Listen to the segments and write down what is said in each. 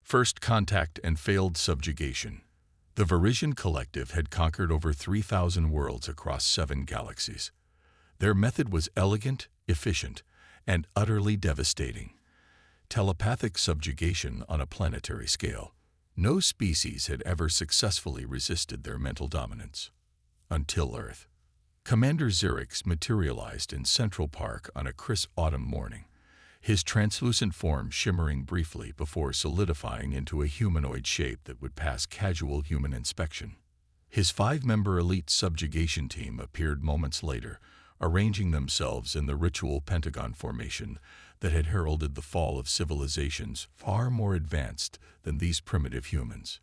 First contact and failed subjugation. The Varisian collective had conquered over 3,000 worlds across 7 galaxies. Their method was elegant, efficient, and utterly devastating. Telepathic subjugation on a planetary scale. No species had ever successfully resisted their mental dominance. Until Earth. Commander Xerix materialized in Central Park on a crisp autumn morning, his translucent form shimmering briefly before solidifying into a humanoid shape that would pass casual human inspection. His 5-member elite subjugation team appeared moments later, arranging themselves in the ritual pentagon formation that had heralded the fall of civilizations far more advanced than these primitive humans.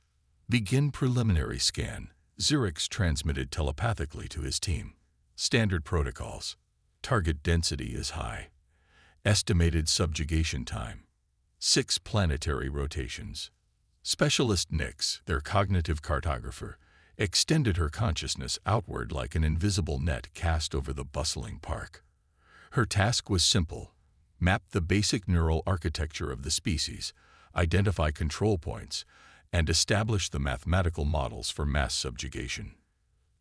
Begin preliminary scan, Xerix transmitted telepathically to his team. Standard protocols. Target density is high. Estimated subjugation time. 6 planetary rotations. Specialist Nyx, their cognitive cartographer, extended her consciousness outward like an invisible net cast over the bustling park. Her task was simple: map the basic neural architecture of the species, identify control points, and establish the mathematical models for mass subjugation.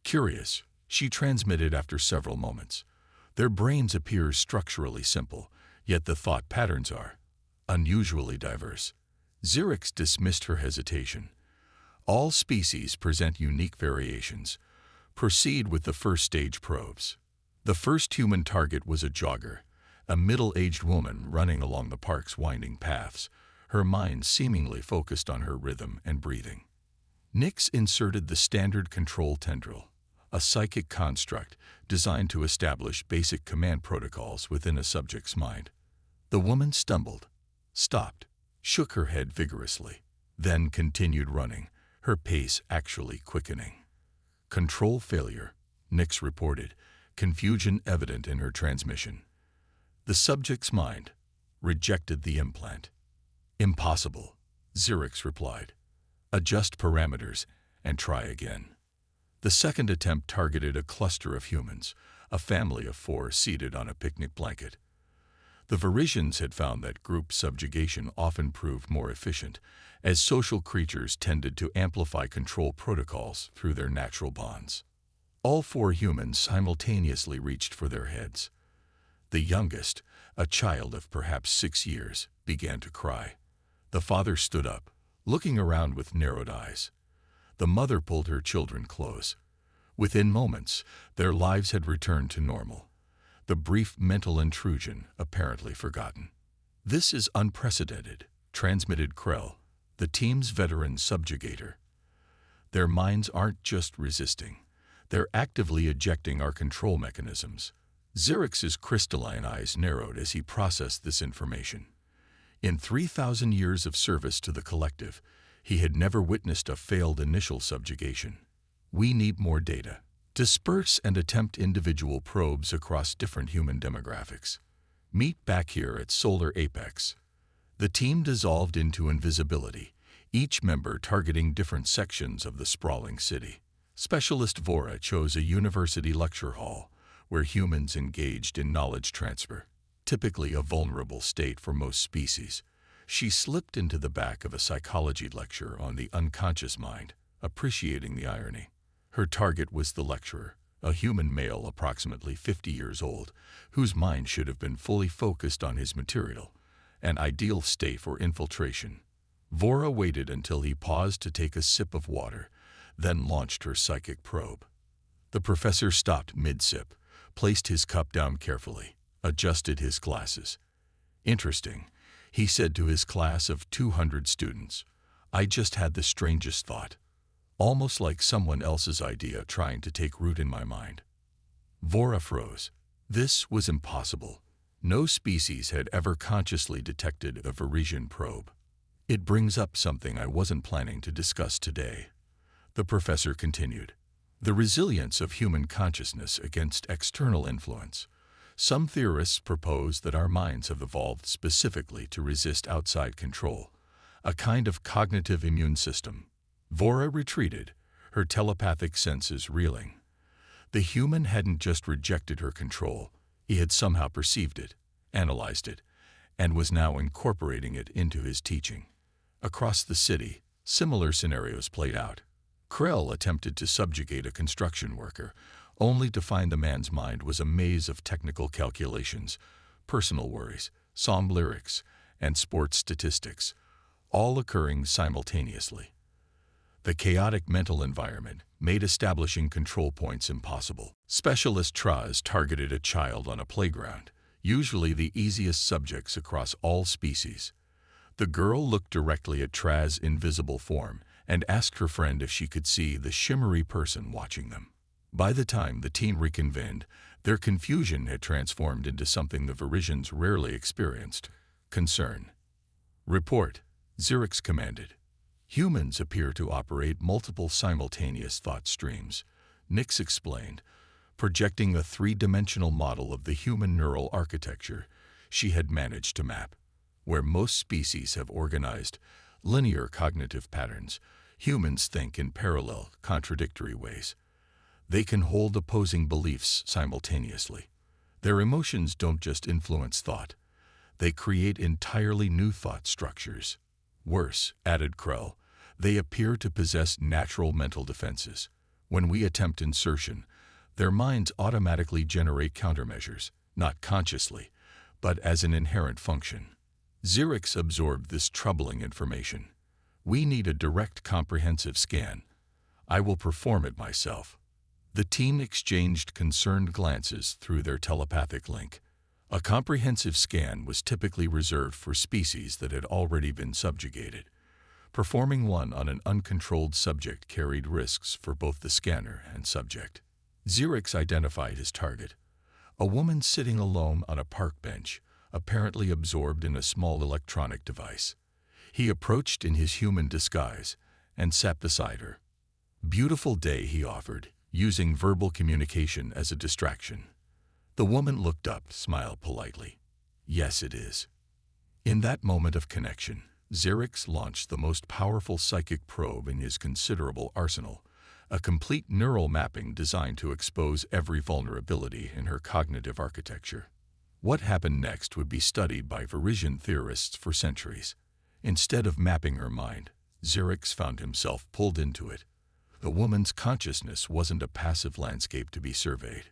Curious, she transmitted after several moments. Their brains appear structurally simple, yet the thought patterns are unusually diverse. Xerix dismissed her hesitation. All species present unique variations. Proceed with the first stage probes. The first human target was a jogger, a middle-aged woman running along the park's winding paths, her mind seemingly focused on her rhythm and breathing. Nyx inserted the standard control tendril, a psychic construct designed to establish basic command protocols within a subject's mind. The woman stumbled, stopped, shook her head vigorously, then continued running, her pace actually quickening. Control failure, Nyx reported, confusion evident in her transmission. The subject's mind rejected the implant. Impossible, Xerix replied. Adjust parameters and try again. The second attempt targeted a cluster of humans, a family of 4 seated on a picnic blanket. The Varisians had found that group subjugation often proved more efficient, as social creatures tended to amplify control protocols through their natural bonds. All 4 humans simultaneously reached for their heads. The youngest, a child of perhaps 6 years, began to cry. The father stood up, looking around with narrowed eyes. The mother pulled her children close. Within moments, their lives had returned to normal, the brief mental intrusion apparently forgotten. This is unprecedented, transmitted Krell, the team's veteran subjugator. Their minds aren't just resisting. They're actively ejecting our control mechanisms. Xerix's crystalline eyes narrowed as he processed this information. In 3,000 years of service to the collective, he had never witnessed a failed initial subjugation. We need more data. Disperse and attempt individual probes across different human demographics. Meet back here at Solar Apex. The team dissolved into invisibility, each member targeting different sections of the sprawling city. Specialist Vora chose a university lecture hall, where humans engaged in knowledge transfer, typically a vulnerable state for most species. She slipped into the back of a psychology lecture on the unconscious mind, appreciating the irony. Her target was the lecturer, a human male approximately 50 years old, whose mind should have been fully focused on his material, an ideal state for infiltration. Vora waited until he paused to take a sip of water, then launched her psychic probe. The professor stopped mid-sip, placed his cup down carefully, adjusted his glasses. Interesting, he said to his class of 200 students. I just had the strangest thought. Almost like someone else's idea trying to take root in my mind. Vora froze. This was impossible. No species had ever consciously detected a Varisian probe. It brings up something I wasn't planning to discuss today. The professor continued. The resilience of human consciousness against external influence. Some theorists propose that our minds have evolved specifically to resist outside control, a kind of cognitive immune system. Vora retreated, her telepathic senses reeling. The human hadn't just rejected her control, he had somehow perceived it, analyzed it, and was now incorporating it into his teaching. Across the city, similar scenarios played out. Krell attempted to subjugate a construction worker, only to find the man's mind was a maze of technical calculations, personal worries, psalm lyrics, and sports statistics, all occurring simultaneously. The chaotic mental environment made establishing control points impossible. Specialist Traz targeted a child on a playground, usually the easiest subjects across all species. The girl looked directly at Traz's invisible form and asked her friend if she could see the shimmery person watching them. By the time the team reconvened, their confusion had transformed into something the Varisians rarely experienced: concern. "Report," Xerix commanded. "Humans appear to operate multiple simultaneous thought streams," Nix explained, projecting a three-dimensional model of the human neural architecture she had managed to map. Where most species have organized linear cognitive patterns, humans think in parallel, contradictory ways. They can hold opposing beliefs simultaneously. Their emotions don't just influence thought. They create entirely new thought structures. Worse, added Krell, they appear to possess natural mental defenses. When we attempt insertion, their minds automatically generate countermeasures, not consciously, but as an inherent function. Xerix absorbed this troubling information. "We need a direct comprehensive scan. I will perform it myself." The team exchanged concerned glances through their telepathic link. A comprehensive scan was typically reserved for species that had already been subjugated. Performing one on an uncontrolled subject carried risks for both the scanner and subject. Xerix identified his target: a woman sitting alone on a park bench, apparently absorbed in a small electronic device. He approached in his human disguise and sat beside her. "Beautiful day," he offered, using verbal communication as a distraction. The woman looked up, smiled politely. "Yes, it is." In that moment of connection, Xerix launched the most powerful psychic probe in his considerable arsenal, a complete neural mapping designed to expose every vulnerability in her cognitive architecture. What happened next would be studied by Varisian theorists for centuries. Instead of mapping her mind, Xerix found himself pulled into it. The woman's consciousness wasn't a passive landscape to be surveyed.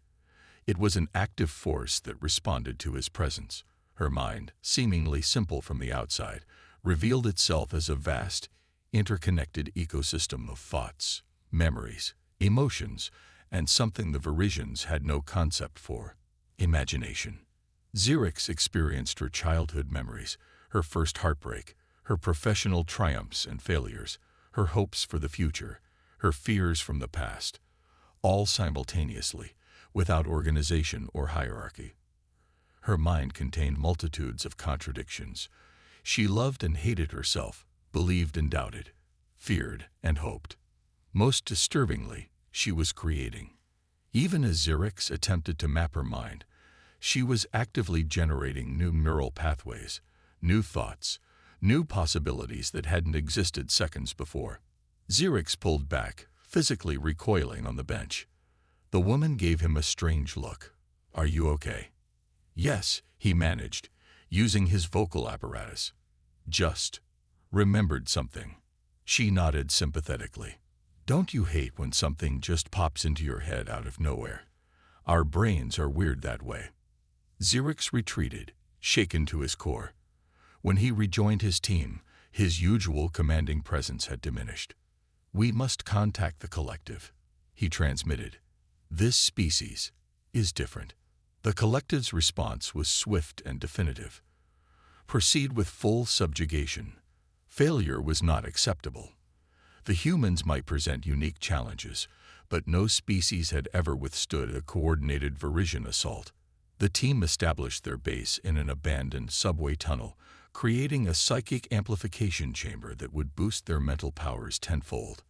It was an active force that responded to his presence. Her mind, seemingly simple from the outside, revealed itself as a vast, interconnected ecosystem of thoughts, memories, emotions, and something the Varisians had no concept for: imagination. Xerix experienced her childhood memories, her first heartbreak, her professional triumphs and failures, her hopes for the future, her fears from the past, all simultaneously, without organization or hierarchy. Her mind contained multitudes of contradictions. She loved and hated herself, believed and doubted, feared and hoped. Most disturbingly, she was creating. Even as Xerix attempted to map her mind, she was actively generating new neural pathways, new thoughts, new possibilities that hadn't existed seconds before. Xerix pulled back, physically recoiling on the bench. The woman gave him a strange look. "Are you okay?" "Yes," he managed, using his vocal apparatus. "Just remembered something." She nodded sympathetically. "Don't you hate when something just pops into your head out of nowhere? Our brains are weird that way." Xerix retreated, shaken to his core. When he rejoined his team, his usual commanding presence had diminished. "We must contact the collective," he transmitted. "This species is different." The collective's response was swift and definitive. "Proceed with full subjugation. Failure was not acceptable. The humans might present unique challenges, but no species had ever withstood a coordinated Varisian assault." The team established their base in an abandoned subway tunnel, creating a psychic amplification chamber that would boost their mental powers tenfold.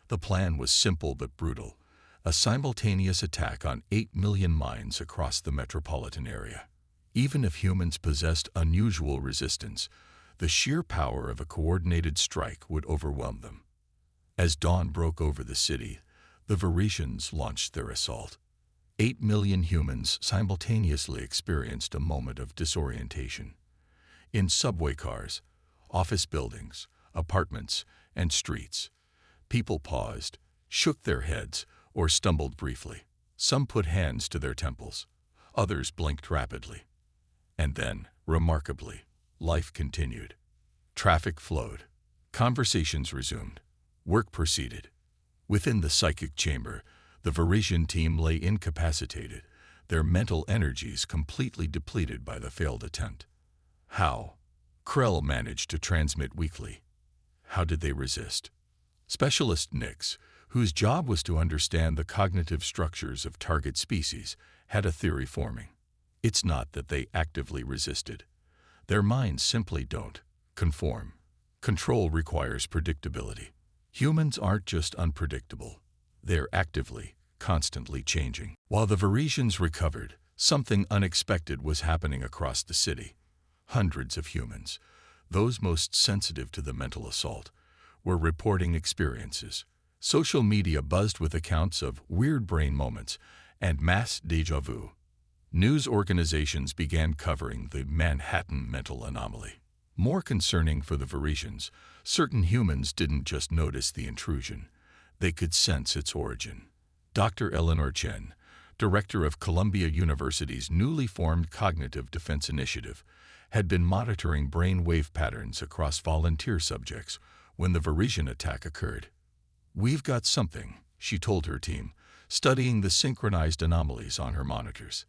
The plan was simple but brutal: a simultaneous attack on 8 million minds across the metropolitan area. Even if humans possessed unusual resistance, the sheer power of a coordinated strike would overwhelm them. As dawn broke over the city, the Varisians launched their assault. 8 million humans simultaneously experienced a moment of disorientation. In subway cars, office buildings, apartments, and streets. People paused, shook their heads, or stumbled briefly. Some put hands to their temples. Others blinked rapidly. And then, remarkably, life continued. Traffic flowed. Conversations resumed. Work proceeded. Within the psychic chamber, the Varisian team lay incapacitated, their mental energies completely depleted by the failed attempt. How? Krell managed to transmit weakly. How did they resist? Specialist Nix, whose job was to understand the cognitive structures of target species, had a theory forming. It's not that they actively resisted. Their minds simply don't conform. Control requires predictability. Humans aren't just unpredictable. They're actively, constantly changing. While the Varisians recovered, something unexpected was happening across the city. Hundreds of humans, those most sensitive to the mental assault, were reporting experiences. Social media buzzed with accounts of weird brain moments and mass déjà vu. News organizations began covering the Manhattan mental anomaly. More concerning for the Varisians, certain humans didn't just notice the intrusion. They could sense its origin. Dr. Eleanor Chen, director of Columbia University's newly formed Cognitive Defense Initiative, had been monitoring brain wave patterns across volunteer subjects when the Varisian attack occurred. "We've got something," she told her team, studying the synchronized anomalies on her monitors.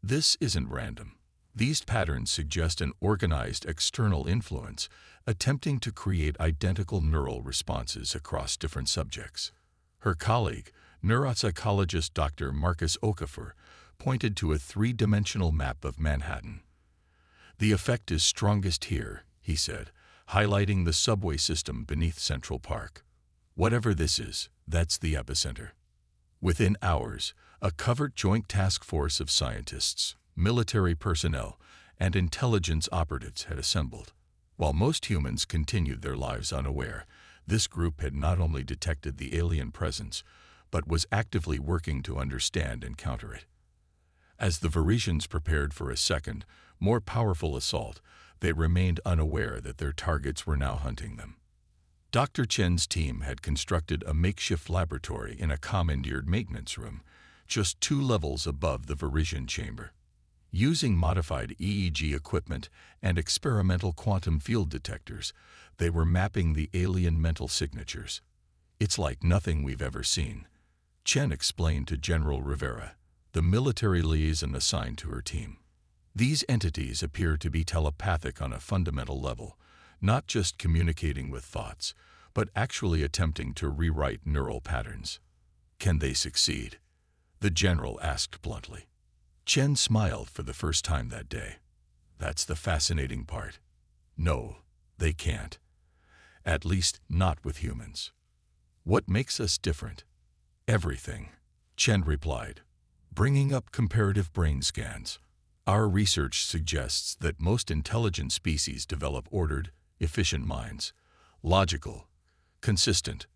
"This isn't random. These patterns suggest an organized external influence attempting to create identical neural responses across different subjects." Her colleague, neuropsychologist Dr. Marcus Okafor, pointed to a three-dimensional map of Manhattan. "The effect is strongest here," he said, highlighting the subway system beneath Central Park. "Whatever this is, that's the epicenter." Within hours, a covert joint task force of scientists, military personnel, and intelligence operatives had assembled. While most humans continued their lives unaware, this group had not only detected the alien presence, but was actively working to understand and counter it. As the Varisians prepared for a second, more powerful assault, they remained unaware that their targets were now hunting them. Dr. Chen's team had constructed a makeshift laboratory in a commandeered maintenance room, just 2 levels above the Varisian chamber. Using modified EEG equipment and experimental quantum field detectors, they were mapping the alien mental signatures. "It's like nothing we've ever seen," Chen explained to General Rivera, the military liaison assigned to her team. "These entities appear to be telepathic on a fundamental level, not just communicating with thoughts, but actually attempting to rewrite neural patterns." "Can they succeed?" the general asked bluntly. Chen smiled for the first time that day. "That's the fascinating part. No, they can't. At least not with humans." "What makes us different?" "Everything," Chen replied, bringing up comparative brain scans. "Our research suggests that most intelligent species develop ordered, efficient minds, logical, consistent,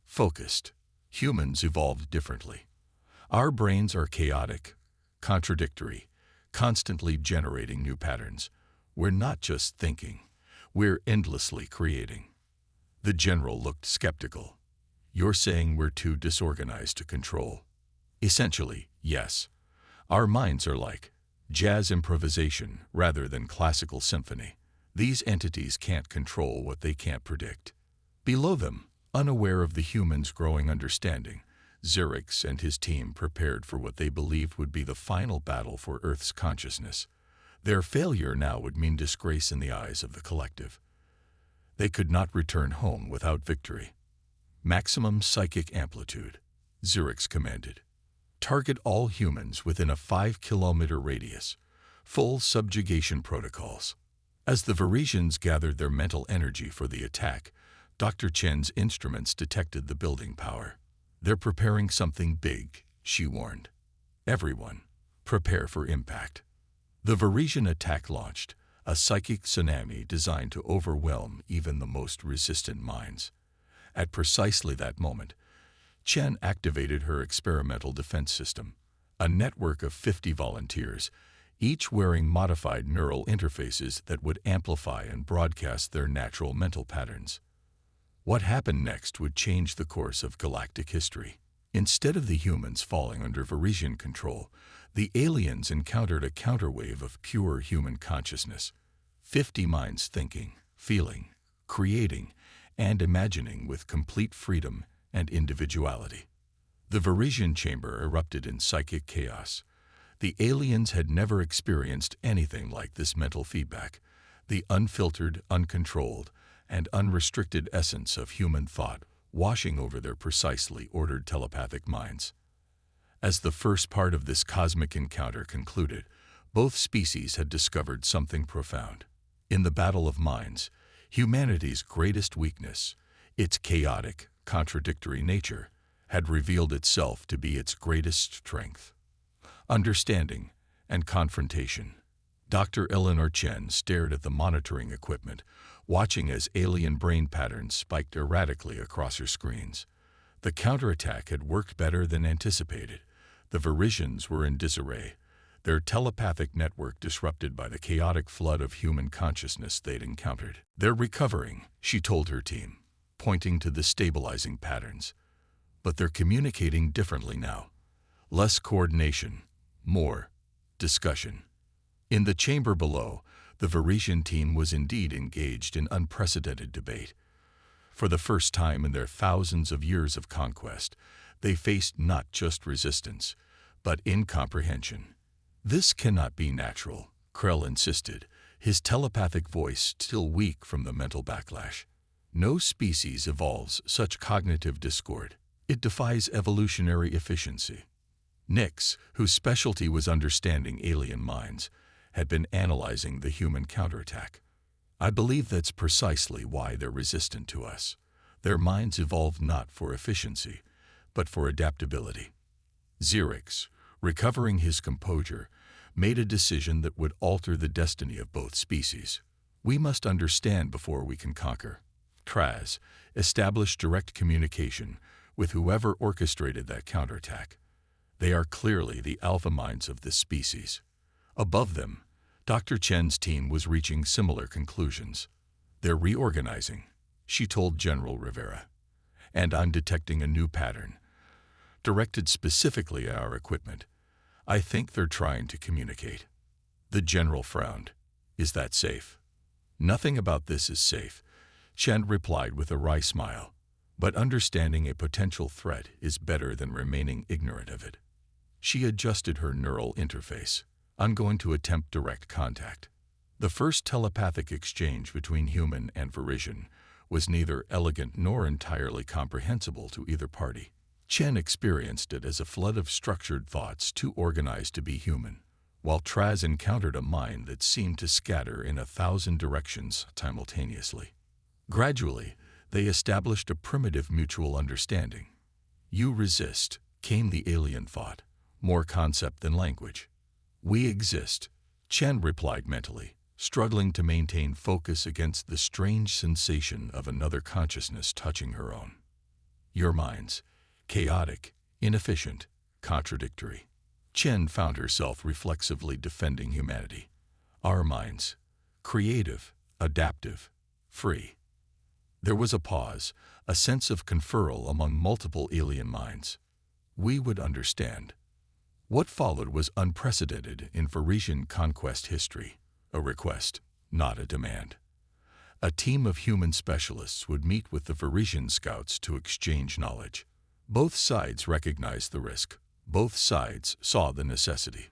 focused. Humans evolved differently. Our brains are chaotic, contradictory, constantly generating new patterns. We're not just thinking, we're endlessly creating." The general looked skeptical. "You're saying we're too disorganized to control?" "Essentially, yes. Our minds are like jazz improvisation rather than classical symphony. These entities can't control what they can't predict." Below them, unaware of the humans' growing understanding, Xerix and his team prepared for what they believed would be the final battle for Earth's consciousness. Their failure now would mean disgrace in the eyes of the collective. They could not return home without victory. "Maximum psychic amplitude," Xerix commanded. "Target all humans within a 5-kilometer radius. Full subjugation protocols." As the Varisians gathered their mental energy for the attack, Dr. Chen's instruments detected the building power. "They're preparing something big," she warned. "Everyone, prepare for impact." The Varisian attack launched, a psychic tsunami designed to overwhelm even the most resistant minds. At precisely that moment, Chen activated her experimental defense system, a network of 50 volunteers, each wearing modified neural interfaces that would amplify and broadcast their natural mental patterns. What happened next would change the course of galactic history. Instead of the humans falling under Varisian control, the aliens encountered a counterwave of pure human consciousness. 50 minds thinking, feeling, creating, and imagining with complete freedom and individuality. The Varisian chamber erupted in psychic chaos. The aliens had never experienced anything like this mental feedback, the unfiltered, uncontrolled, and unrestricted essence of human thought washing over their precisely ordered telepathic minds. As the first part of this cosmic encounter concluded, both species had discovered something profound. In the battle of minds, humanity's greatest weakness, its chaotic, contradictory nature, had revealed itself to be its greatest strength. Understanding and confrontation. Dr. Eleanor Chen stared at the monitoring equipment, watching as alien brain patterns spiked erratically across her screens. The counterattack had worked better than anticipated. The Varisians were in disarray, their telepathic network disrupted by the chaotic flood of human consciousness they'd encountered. "They're recovering," she told her team, pointing to the stabilizing patterns. "But they're communicating differently now. Less coordination, more discussion." In the chamber below, the Varisian team was indeed engaged in unprecedented debate. For the first time in their thousands of years of conquest, they faced not just resistance, but incomprehension. "This cannot be natural," Krell insisted, his telepathic voice still weak from the mental backlash. "No species evolves such cognitive discord. It defies evolutionary efficiency." Nix, whose specialty was understanding alien minds, had been analyzing the human counterattack. "I believe that's precisely why they're resistant to us. Their minds evolved not for efficiency, but for adaptability." Xerix, recovering his composure, made a decision that would alter the destiny of both species. "We must understand before we can conquer." Traz established direct communication with whoever orchestrated that counterattack. "They are clearly the alpha minds of this species." Above them, Dr. Chen's team was reaching similar conclusions. "They're reorganizing," she told General Rivera. "And I'm detecting a new pattern, directed specifically at our equipment. I think they're trying to communicate." The general frowned. "Is that safe?" "Nothing about this is safe," Chen replied with a wry smile. "But understanding a potential threat is better than remaining ignorant of it." She adjusted her neural interface. "I'm going to attempt direct contact." The first telepathic exchange between human and Varisian was neither elegant nor entirely comprehensible to either party. Chen experienced it as a flood of structured thoughts too organized to be human, while Traz encountered a mind that seemed to scatter in 1,000 directions simultaneously. Gradually, they established a primitive mutual understanding. "You resist," came the alien thought, more concept than language. "We exist," Chen replied mentally, struggling to maintain focus against the strange sensation of another consciousness touching her own. "Your minds, chaotic, inefficient, contradictory." Chen found herself reflexively defending humanity. "Our minds, creative, adaptive, free." There was a pause, a sense of conferral among multiple alien minds. "We would understand." What followed was unprecedented in Varisian conquest history, a request, not a demand. A team of human specialists would meet with the Varisian scouts to exchange knowledge. Both sides recognized the risk. Both sides saw the necessity.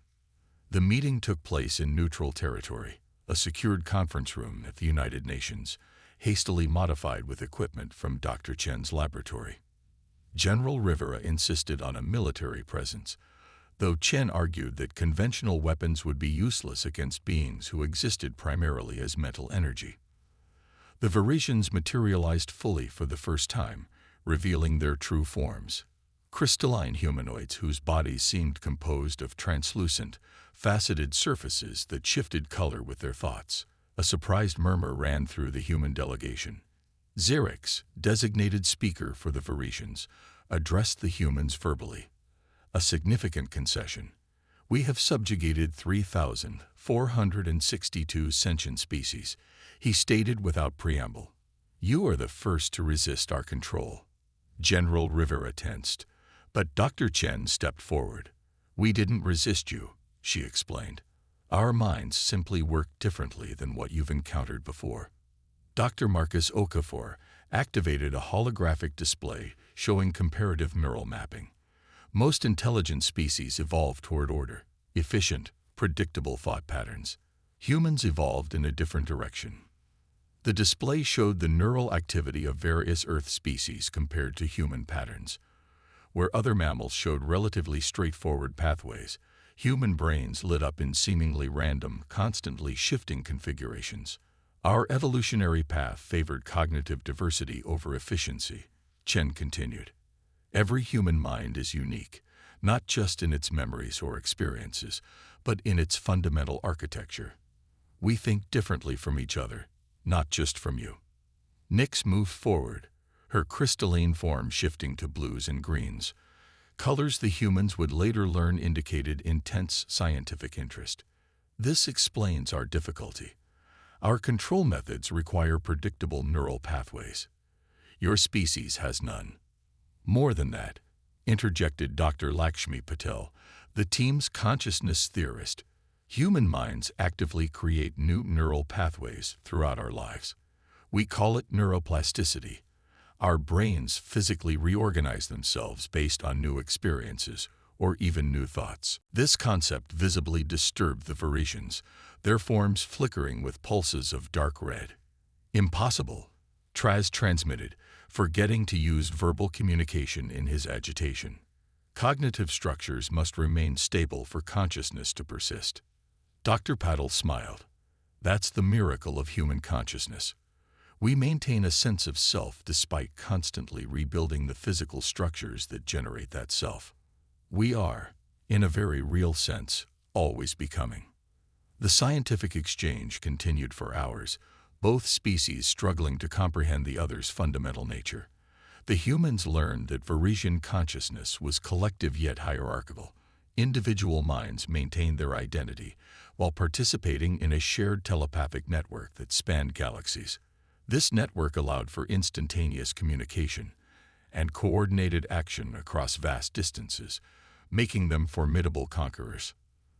The meeting took place in neutral territory, a secured conference room at the United Nations, hastily modified with equipment from Dr. Chen's laboratory. General Rivera insisted on a military presence, though Chen argued that conventional weapons would be useless against beings who existed primarily as mental energy. The Varisians materialized fully for the first time, revealing their true forms. Crystalline humanoids whose bodies seemed composed of translucent, faceted surfaces that shifted color with their thoughts. A surprised murmur ran through the human delegation. Xerix, designated speaker for the Varisians, addressed the humans verbally. "A significant concession. We have subjugated 3,462 sentient species," he stated without preamble. You are the first to resist our control. General Rivera tensed, but Dr. Chen stepped forward. We didn't resist you, she explained. Our minds simply work differently than what you've encountered before. Dr. Marcus Okafor activated a holographic display showing comparative neural mapping. Most intelligent species evolve toward order, efficient, predictable thought patterns. Humans evolved in a different direction. The display showed the neural activity of various Earth species compared to human patterns. Where other mammals showed relatively straightforward pathways, human brains lit up in seemingly random, constantly shifting configurations. Our evolutionary path favored cognitive diversity over efficiency, Chen continued. Every human mind is unique, not just in its memories or experiences, but in its fundamental architecture. We think differently from each other, not just from you. Nyx moved forward, her crystalline form shifting to blues and greens, colors the humans would later learn indicated intense scientific interest. This explains our difficulty. Our control methods require predictable neural pathways. Your species has none. More than that, interjected Dr. Lakshmi Patel, the team's consciousness theorist. Human minds actively create new neural pathways throughout our lives. We call it neuroplasticity. Our brains physically reorganize themselves based on new experiences or even new thoughts. This concept visibly disturbed the Varisians, their forms flickering with pulses of dark red. Impossible, Traz transmitted, forgetting to use verbal communication in his agitation. Cognitive structures must remain stable for consciousness to persist. Dr. Patel smiled. That's the miracle of human consciousness. We maintain a sense of self despite constantly rebuilding the physical structures that generate that self. We are, in a very real sense, always becoming. The scientific exchange continued for hours, both species struggling to comprehend the other's fundamental nature. The humans learned that Varisian consciousness was collective yet hierarchical. Individual minds maintained their identity while participating in a shared telepathic network that spanned galaxies. This network allowed for instantaneous communication and coordinated action across vast distances, making them formidable conquerors.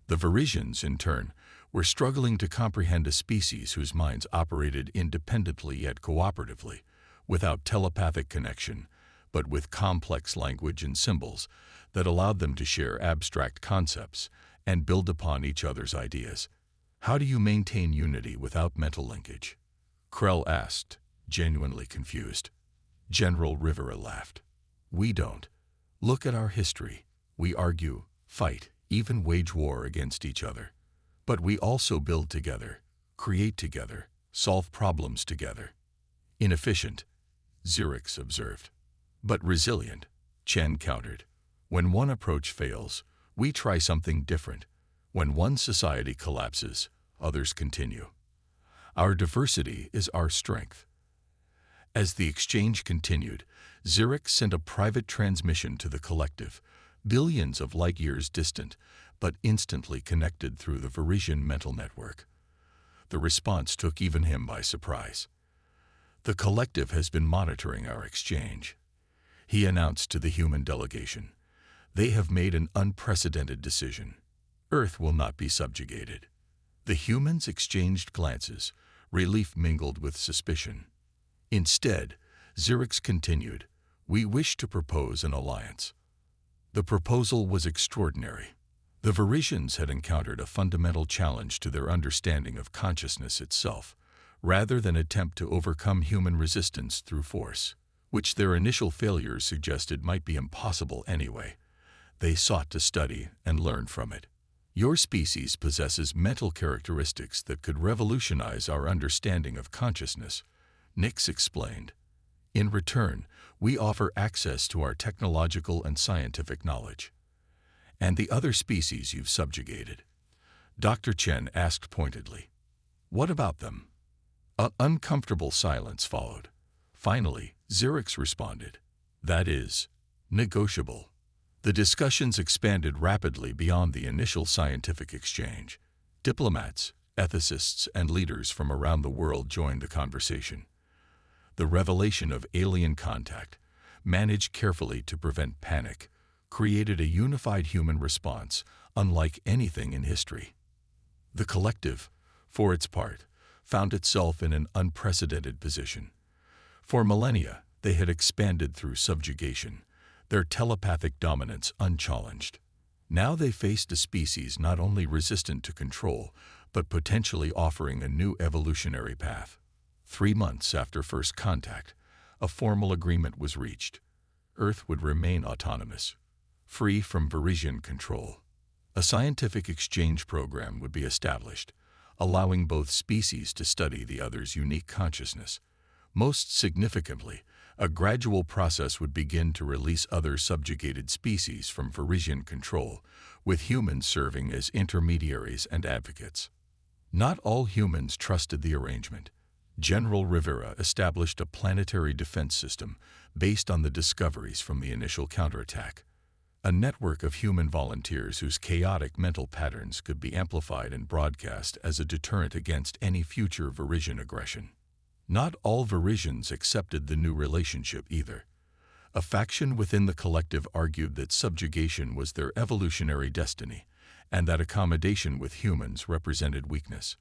The Varisians, in turn, were struggling to comprehend a species whose minds operated independently yet cooperatively, without telepathic connection, but with complex language and symbols that allowed them to share abstract concepts and build upon each other's ideas. How do you maintain unity without mental linkage? Krell asked, genuinely confused. General Rivera laughed. We don't. Look at our history. We argue, fight, even wage war against each other. But we also build together, create together, solve problems together. Inefficient, Xerix observed. But resilient, Chen countered. When one approach fails, we try something different. When one society collapses, others continue. Our diversity is our strength. As the exchange continued, Xerix sent a private transmission to the collective, billions of light years distant, but instantly connected through the Varisian mental network. The response took even him by surprise. The collective has been monitoring our exchange, he announced to the human delegation. They have made an unprecedented decision. Earth will not be subjugated. The humans exchanged glances, relief mingled with suspicion. Instead, Xerix continued, we wish to propose an alliance. The proposal was extraordinary. The Varisians had encountered a fundamental challenge to their understanding of consciousness itself, rather than attempt to overcome human resistance through force, which their initial failures suggested might be impossible anyway. They sought to study and learn from it. Your species possesses mental characteristics that could revolutionize our understanding of consciousness, Nyx explained. In return, we offer access to our technological and scientific knowledge. And the other species you've subjugated? Dr. Chen asked pointedly. What about them? An uncomfortable silence followed. Finally, Xerix responded. That is, negotiable. The discussions expanded rapidly beyond the initial scientific exchange. Diplomats, ethicists, and leaders from around the world joined the conversation. The revelation of alien contact, managed carefully to prevent panic, created a unified human response unlike anything in history. The collective, for its part, found itself in an unprecedented position. For millennia, they had expanded through subjugation, their telepathic dominance unchallenged. Now they faced a species not only resistant to control, but potentially offering a new evolutionary path. 3 months after first contact, a formal agreement was reached. Earth would remain autonomous, free from Varisian control. A scientific exchange program would be established, allowing both species to study the other's unique consciousness. Most significantly, a gradual process would begin to release other subjugated species from Varisian control, with humans serving as intermediaries and advocates. Not all humans trusted the arrangement. General Rivera established a planetary defense system based on the discoveries from the initial counterattack. A network of human volunteers whose chaotic mental patterns could be amplified and broadcast as a deterrent against any future Varisian aggression. Not all Varisians accepted the new relationship either. A faction within the collective argued that subjugation was their evolutionary destiny, and that accommodation with humans represented weakness.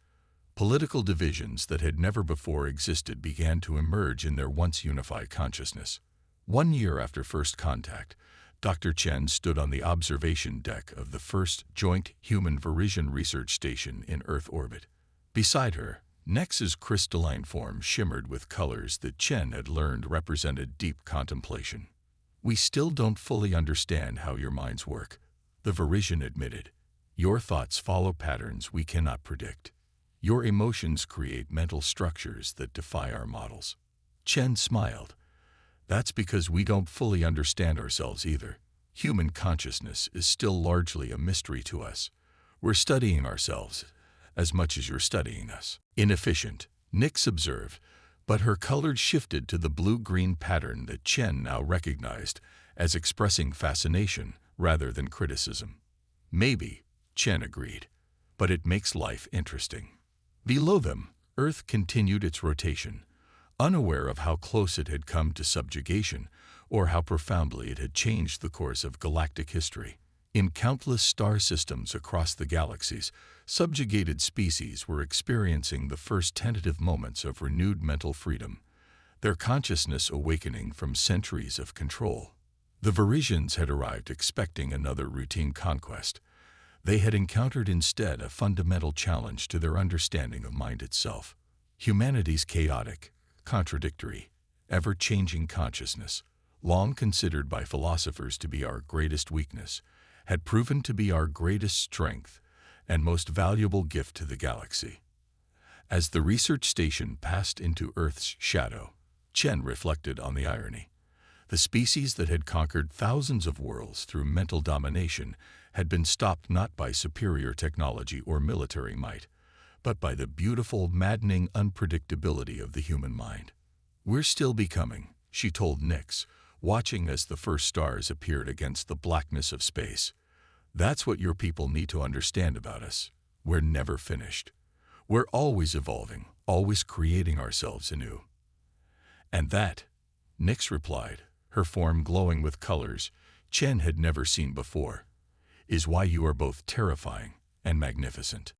Political divisions that had never before existed began to emerge in their once unified consciousness. 1 year after first contact, Dr. Chen stood on the observation deck of the first joint human-Varisian research station in Earth orbit. Beside her, Nex's crystalline form shimmered with colors that Chen had learned represented deep contemplation. "We still don't fully understand how your minds work," the Varisian admitted. "Your thoughts follow patterns we cannot predict. Your emotions create mental structures that defy our models." Chen smiled. "That's because we don't fully understand ourselves either. Human consciousness is still largely a mystery to us. We're studying ourselves as much as you're studying us." "Inefficient," Nix observed, but her color shifted to the blue-green pattern that Chen now recognized as expressing fascination rather than criticism. "Maybe," Chen agreed, "but it makes life interesting." Below them, Earth continued its rotation, unaware of how close it had come to subjugation or how profoundly it had changed the course of galactic history. In countless star systems across the galaxies, subjugated species were experiencing the first tentative moments of renewed mental freedom, their consciousness awakening from centuries of control. The Varisians had arrived expecting another routine conquest. They had encountered instead a fundamental challenge to their understanding of mind itself. Humanity's chaotic, contradictory, ever-changing consciousness, long considered by philosophers to be our greatest weakness, had proven to be our greatest strength and most valuable gift to the galaxy. As the research station passed into Earth's shadow, Chen reflected on the irony. The species that had conquered thousands of worlds through mental domination had been stopped not by superior technology or military might, but by the beautiful, maddening unpredictability of the human mind. "We're still becoming," she told Nix, watching as the first stars appeared against the blackness of space. "That's what your people need to understand about us. We're never finished. We're always evolving, always creating ourselves anew." "And that," Nix replied, her form glowing with colors Chen had never seen before, "is why you are both terrifying and magnificent."